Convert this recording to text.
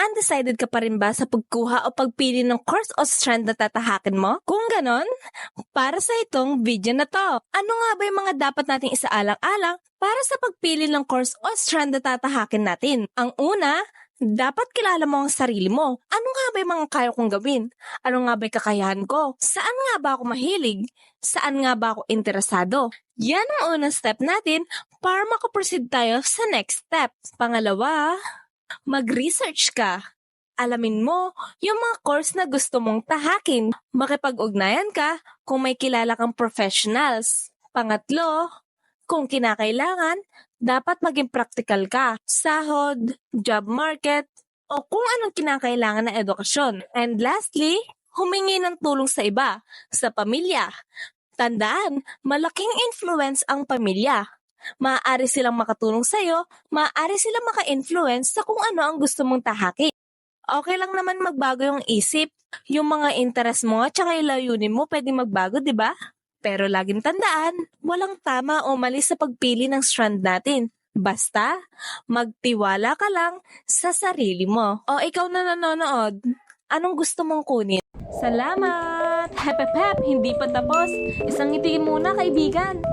Undecided ka pa rin ba sa pagkuha o pagpili ng course o strand na tatahakin mo? Kung ganon, para sa itong video na to, ano nga ba yung mga dapat nating isaalang-alang para sa pagpili ng course o strand na tatahakin natin? Ang una, dapat kilala mo ang sarili mo. Ano nga ba yung mga kaya kong gawin? Ano nga ba yung kakayahan ko? Saan nga ba ako mahilig? Saan nga ba ako interesado? Yan ang unang step natin para makaproceed tayo sa next step. Pangalawa, mag-research ka. Alamin mo yung mga course na gusto mong tahakin. Makipag-ugnayan ka kung may kilala kang professionals. Pangatlo, kung kinakailangan, dapat maging practical ka. Sahod, job market, o kung anong kinakailangan na edukasyon. And lastly, humingi ng tulong sa iba, sa pamilya. Tandaan, malaking influence ang pamilya. Maaari silang makatulong sa'yo, maaari silang maka-influence sa kung ano ang gusto mong tahakin. Okay lang naman magbago yung isip. Yung mga interest mo at saka yung layunin mo pwedeng magbago, di ba? Pero laging tandaan, walang tama o mali sa pagpili ng strand natin. Basta, magtiwala ka lang sa sarili mo. O ikaw na nanonood, anong gusto mong kunin? Salamat! Hep hep hep! Hindi pa tapos. Isang ngiti muna, kaibigan.